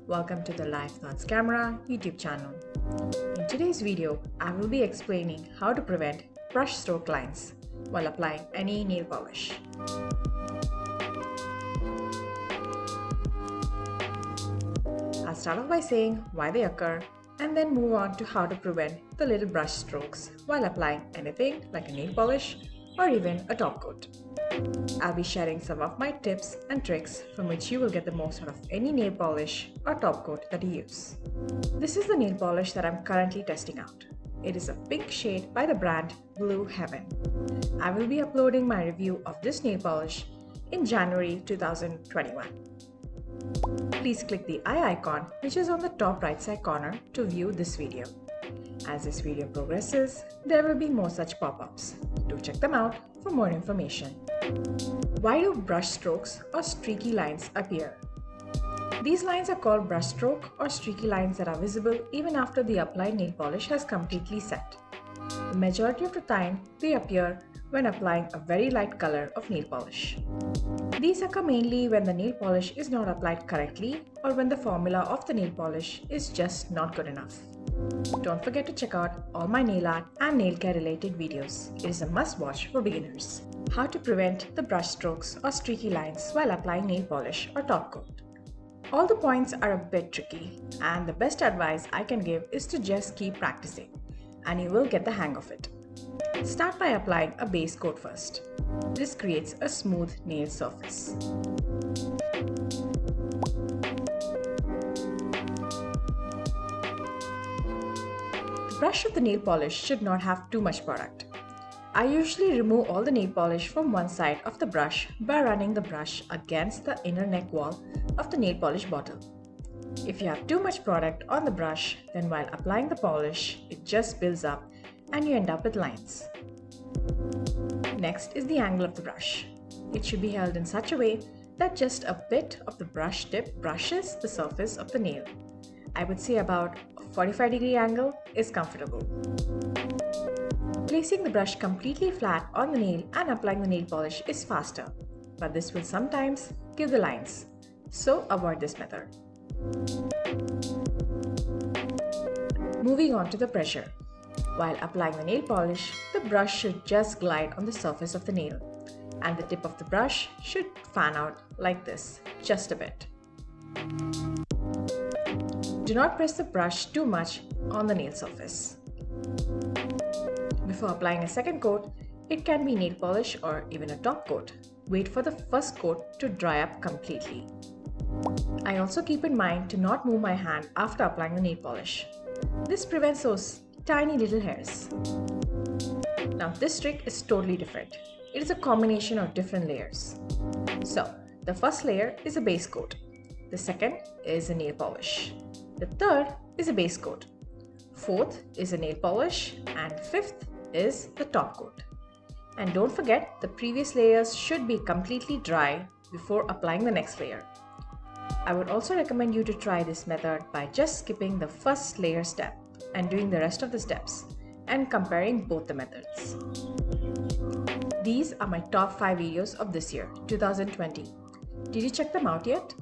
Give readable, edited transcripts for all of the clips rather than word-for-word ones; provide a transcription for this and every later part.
Welcome to the LifeThoughtsCamera YouTube channel. In today's video, I will be explaining how to prevent brush stroke lines while applying any nail polish. I'll start off by saying why they occur and then move on to how to prevent the little brush strokes while applying anything like a nail polish or even a top coat. I'll be sharing some of my tips and tricks from which you will get the most out of any nail polish or top coat that you use. This is the nail polish that I'm currently testing out. It is a pink shade by the brand Blue Heaven. I will be uploading my review of this nail polish in January 2021. Please click the eye icon which is on the top right side corner to view this video. As this video progresses, there will be more such pop-ups. Do check them out for more information. Why do brush strokes or streaky lines appear? These lines are called brush stroke or streaky lines that are visible even after the applied nail polish has completely set. The majority of the time, they appear when applying a very light color of nail polish. These occur mainly when the nail polish is not applied correctly or when the formula of the nail polish is just not good enough. Don't forget to check out all my nail art and nail care related videos. It is a must watch for beginners. How to prevent the brush strokes or streaky lines while applying nail polish or top coat. All the points are a bit tricky, and the best advice I can give is to just keep practicing and you will get the hang of it. Start by applying a base coat first. This creates a smooth nail surface. The brush of the nail polish should not have too much product. I usually remove all the nail polish from one side of the brush by running the brush against the inner neck wall of the nail polish bottle. If you have too much product on the brush, then while applying the polish, it just builds up and you end up with lines. Next is the angle of the brush. It should be held in such a way that just a bit of the brush tip brushes the surface of the nail. I would say about a 45-degree angle is comfortable. Placing the brush completely flat on the nail and applying the nail polish is faster, but this will sometimes give the lines, so avoid this method. Moving on to the pressure. While applying the nail polish, the brush should just glide on the surface of the nail, and the tip of the brush should fan out like this, just a bit. Do not press the brush too much on the nail surface. Before applying a second coat, it can be nail polish or even a top coat. Wait for the first coat to dry up completely. I also keep in mind to not move my hand after applying the nail polish. This prevents those tiny little hairs. Now this trick is totally different. It is a combination of different layers. So the first layer is a base coat. The second is a nail polish. The third is a base coat. Fourth is a nail polish, and fifth is the top coat. And don't forget, the previous layers should be completely dry before applying the next layer. I would also recommend you to try this method by just skipping the first layer step and doing the rest of the steps and comparing both the methods. These are my top 5 videos of this year, 2020. Did you check them out yet?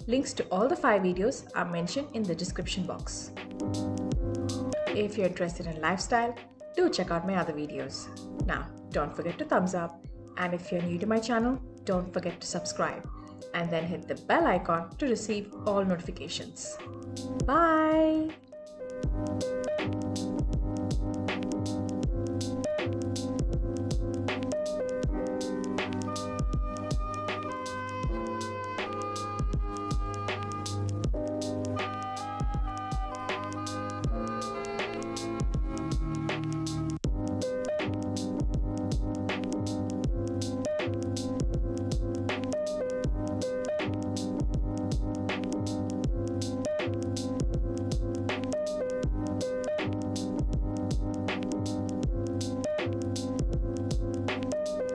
Links to all the 5 videos are mentioned in the description box. If you're interested in lifestyle, do check out my other videos. Now, don't forget to thumbs up, and if you're new to my channel, don't forget to subscribe and then hit the bell icon to receive all notifications. Bye!